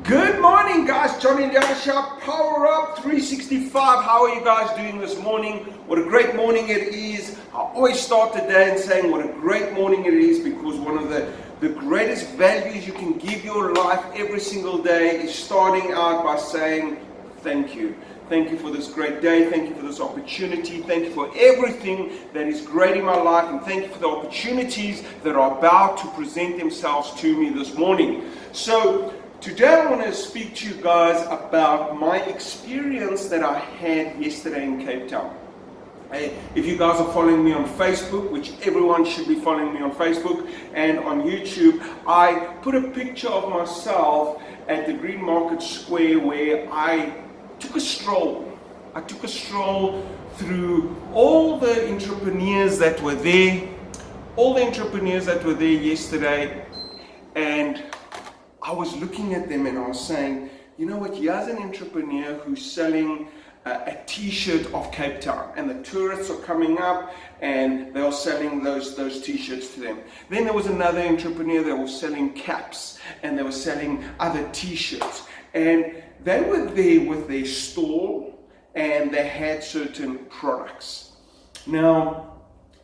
Good morning, guys. Johnny and the Other Shop, Power Up 365. How are you guys doing this morning? What a great morning it is. I always start the day in saying what a great morning it is, because one of the greatest values you can give your life every single day is starting out by saying thank you. Thank you for this great day. Thank you for this opportunity. Thank you for everything that is great in my life. And thank you for the opportunities that are about to present themselves to me this morning. So today I want to speak to you guys about my experience that I had yesterday in Cape Town. If you guys are following me on Facebook, which everyone should be following me on Facebook, and on YouTube, I put a picture of myself at the Green Market Square where I took a stroll. I took a stroll through all the entrepreneurs that were there, yesterday, and I was looking at them and I was saying, you know what, here's an entrepreneur who's selling a t-shirt of Cape Town, and the tourists are coming up and they are selling those t-shirts to them. Then there was another entrepreneur that was selling caps, and they were selling other t-shirts, and they were there with their stall and they had certain products. Now,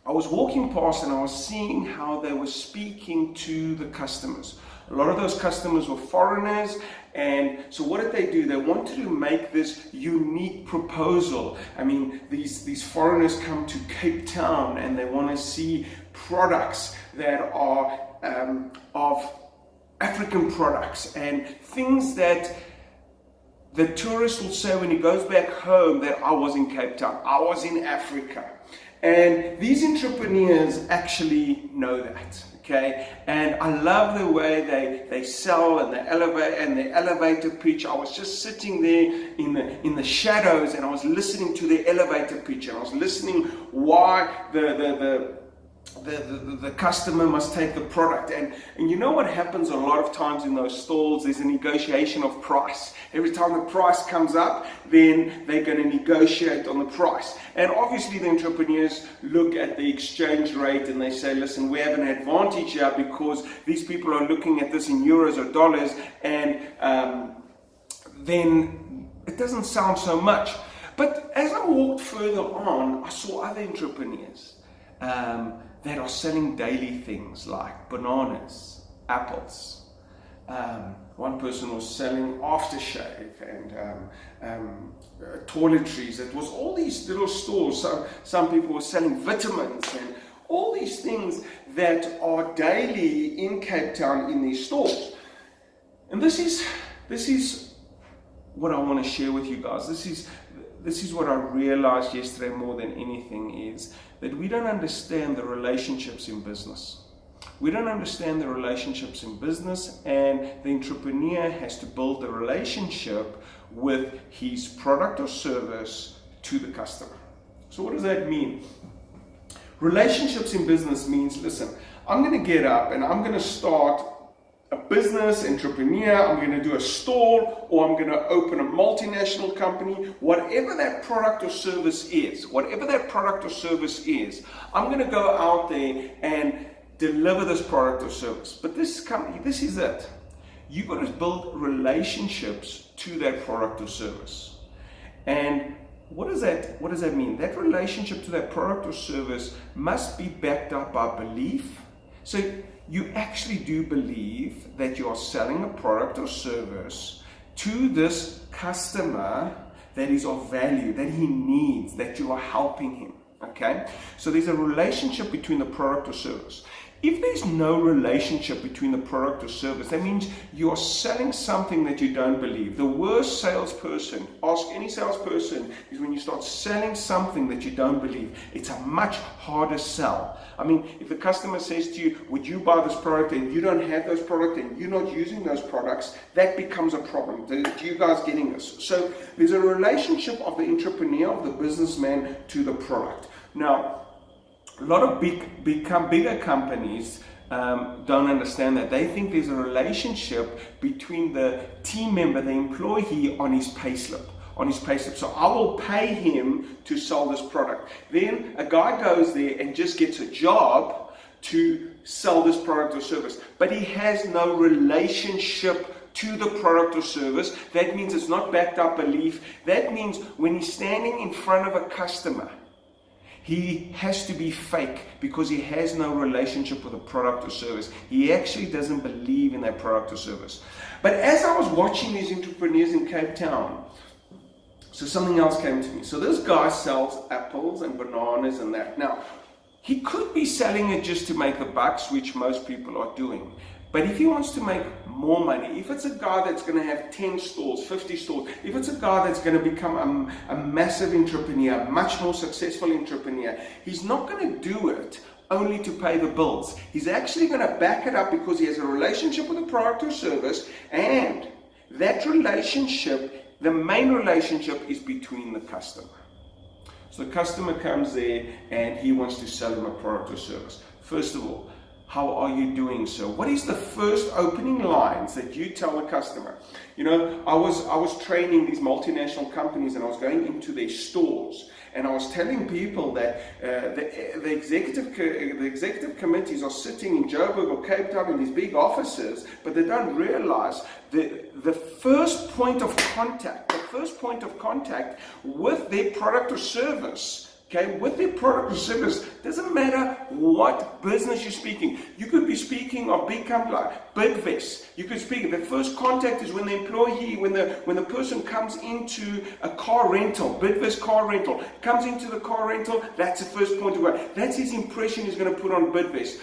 I was walking past and I was seeing how they were speaking to the customers. A lot of those customers were foreigners, and so what did they do? They wanted to make this unique proposal. I mean, these foreigners come to Cape Town and they want to see products that are of African products, and things that the tourist will say when he goes back home that I was in Cape Town, I was in Africa. And these entrepreneurs actually know that. Okay, and I love the way they sell and the elevator pitch. I was just sitting there in the shadows, and I was listening to the elevator pitch, and I was listening why the customer must take the product. And you know what happens a lot of times in those stalls? There's a negotiation of price. Every time the price comes up, then they're going to negotiate on the price. And obviously the entrepreneurs look at the exchange rate and they say, listen, we have an advantage here because these people are looking at this in euros or dollars, and then it doesn't sound so much. But as I walked further on, I saw other entrepreneurs that are selling daily things like bananas, apples. One person was selling aftershave and toiletries. It was all these little stores. So some people were selling vitamins and all these things that are daily in Cape Town in these stores. And this is what I want to share with you guys. This is what I realized yesterday more than anything, is that we don't understand the relationships in business. We don't understand the relationships in business, and the entrepreneur has to build the relationship with his product or service to the customer. So what does that mean? Relationships in business means, listen, I'm going to get up and I'm going to start a business, entrepreneur, I'm going to do a store, or I'm going to open a multinational company. Whatever that product or service is, I'm going to go out there and deliver this product or service. But this is it. You've got to build relationships to that product or service. And what does that mean? That relationship to that product or service must be backed up by belief. So you actually do believe that you are selling a product or service to this customer that is of value, that he needs, that you are helping him. Okay? So there's a relationship between the product or service. If there's no relationship between the product or service, that means you are selling something that you don't believe. The worst salesperson, ask any salesperson, is when you start selling something that you don't believe. It's a much harder sell. I mean, if the customer says to you, would you buy this product, and you don't have those products and you're not using those products, that becomes a problem. Do you guys getting this? So there's a relationship of the entrepreneur, of the businessman, to the product. Now, a lot of bigger companies don't understand that. They think there's a relationship between the team member, the employee, on his payslip. So I will pay him to sell this product. Then a guy goes there and just gets a job to sell this product or service, but he has no relationship to the product or service. That means it's not backed up belief. That means when he's standing in front of a customer, he has to be fake because he has no relationship with a product or service. He actually doesn't believe in that product or service. But as I was watching these entrepreneurs in Cape Town, so something else came to me. So this guy sells apples and bananas and that. Now, he could be selling it just to make the bucks, which most people are doing. But if he wants to make more money, if it's a guy that's going to have 10 stores, 50 stores, if it's a guy that's going to become a massive entrepreneur, a much more successful entrepreneur, he's not going to do it only to pay the bills. He's actually going to back it up because he has a relationship with a product or service, and that relationship, the main relationship, is between the customer. So the customer comes there and he wants to sell him a product or service. First of all, how are you doing, sir? What is the first opening lines that you tell the customer? You know, I was training these multinational companies, and I was going into their stores, and I was telling people that the executive committees are sitting in Joburg or Cape Town in these big offices, but they don't realize the first point of contact with their product or service. Okay, with their product or service, doesn't matter what business you're speaking. You could be speaking of big companies like Bidvest. You could speak. The first contact is when the employee, when the person comes into a car rental, Bidvest car rental, comes into the car rental. That's the first point of contact. That's his impression he's going to put on Bidvest.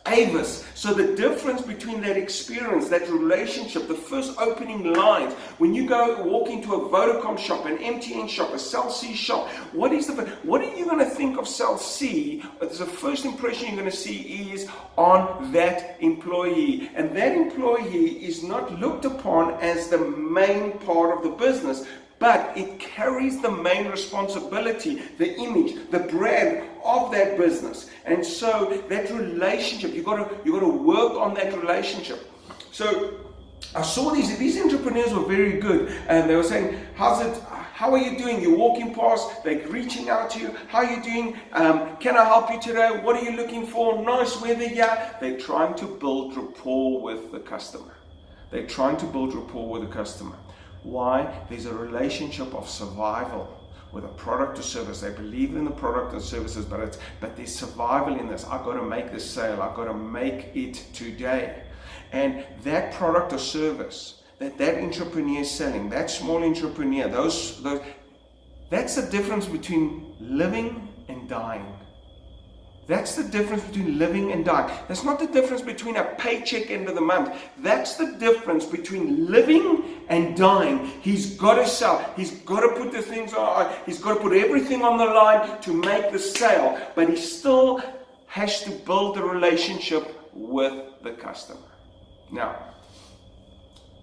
Avis. So the difference between that experience, that relationship, the first opening lines, when you go walk into a Vodacom shop, an MTN shop, a Cell C shop, what are you going to think of Cell C? The first impression you're going to see is on that employee, and that employee is not looked upon as the main part of the business, but it carries the main responsibility, the image, the brand of that business. And so that relationship, you got to work on that relationship. So I saw these entrepreneurs were very good, and they were saying, how are you doing? You're walking past, they're reaching out to you. How are you doing? Can I help you today? What are you looking for? Nice weather here. They're trying to build rapport with the customer. They're trying to build rapport with the customer. Why? There's a relationship of survival with a product or service. They believe in the product and services, but there's survival in this. I've got to make this sale. I've got to make it today. And that product or service that entrepreneur is selling, that small entrepreneur, that's the difference between living and dying. That's the difference between living and dying. That's not the difference between a paycheck end of the month. That's the difference between living and dying. He's got to sell. He's got to put the things on. He's got to put everything on the line to make the sale. But he still has to build a relationship with the customer. Now,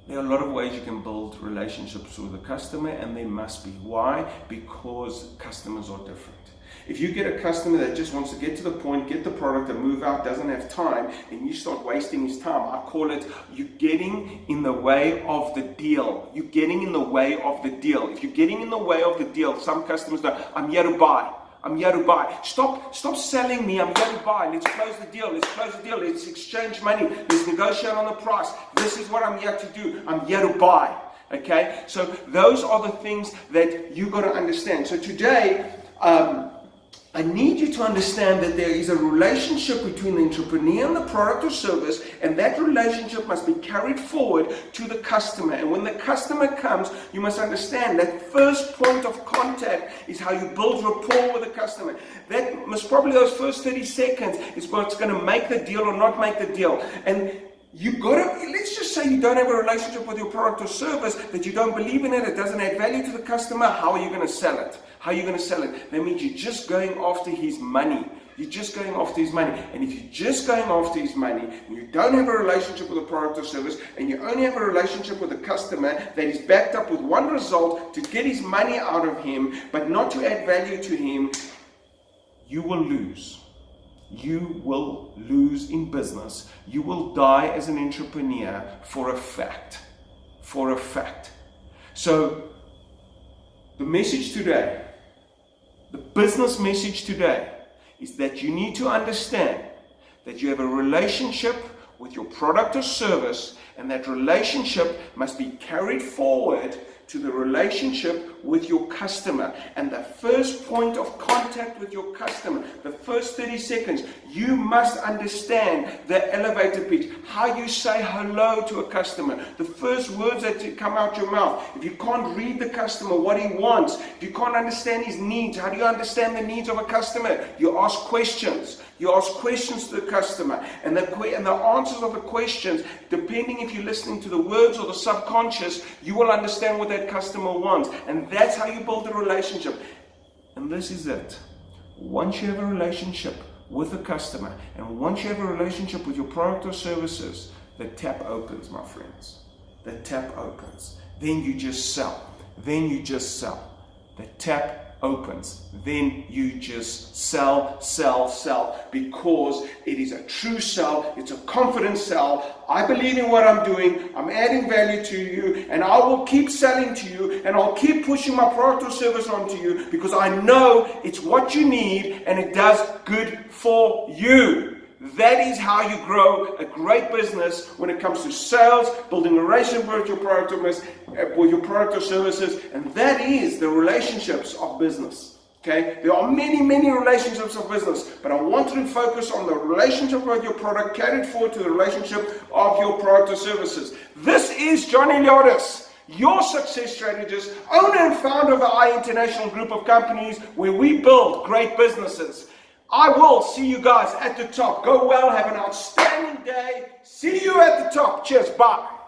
there are a lot of ways you can build relationships with the customer, and there must be. Why? Because customers are different. If you get a customer that just wants to get to the point, get the product and move out, doesn't have time, and you start wasting his time, I call it, you're getting in the way of the deal. You're getting in the way of the deal. If you're getting in the way of the deal, some customers go, I'm here to buy. I'm here to buy. Stop selling me. I'm here to buy. Let's close the deal. Let's exchange money. Let's negotiate on the price. This is what I'm here to do. I'm here to buy. Okay? So those are the things that you got to understand. So today, I need you to understand that there is a relationship between the entrepreneur and the product or service, and that relationship must be carried forward to the customer. And when the customer comes, you must understand that first point of contact is how you build rapport with the customer. That must probably, those first 30 seconds is what's going to make the deal or not make the deal. And you got to, let's just say you don't have a relationship with your product or service, that you don't believe in it, it doesn't add value to the customer. How are you going to sell it? How are you going to sell it? That means you're just going after his money. You're just going after his money. And if you're just going after his money, and you don't have a relationship with a product or service, and you only have a relationship with a customer that is backed up with one result, to get his money out of him, but not to add value to him, you will lose. You will lose in business. You will die as an entrepreneur for a fact. For a fact. So, the message today, the business message today, is that you need to understand that you have a relationship with your product or service, and that relationship must be carried forward to the relationship with your customer. And the first point of contact with your customer, the first 30 seconds, you must understand the elevator pitch, how you say hello to a customer, the first words that come out your mouth. If you can't read the customer, what he wants, if you can't understand his needs, how do you understand the needs of a customer? You ask questions. You ask questions to the customer, and the answers of the questions, depending if you're listening to the words or the subconscious, you will understand what that customer wants. And that's how you build a relationship. And this is it. Once you have a relationship with a customer, and once you have a relationship with your product or services, the tap opens, my friends. The tap opens. Then you just sell. Then you just sell. The tap opens. Then you just sell, sell, sell, because it is a true sell. It's a confident sell. I believe in what I'm doing. I'm adding value to you, and I will keep selling to you, and I'll keep pushing my product or service onto you because I know it's what you need and it does good for you. That is how you grow a great business when it comes to sales, building a relationship with your product or services, and that is the relationships of business. Okay, there are many, many relationships of business, but I want to focus on the relationship with your product carried forward to the relationship of your product or services. This is John Eliades, your success strategist, owner and founder of the I International Group of companies, where we build great businesses. I will see you guys at the top. Go well, have an outstanding day. See you at the top. Cheers, bye.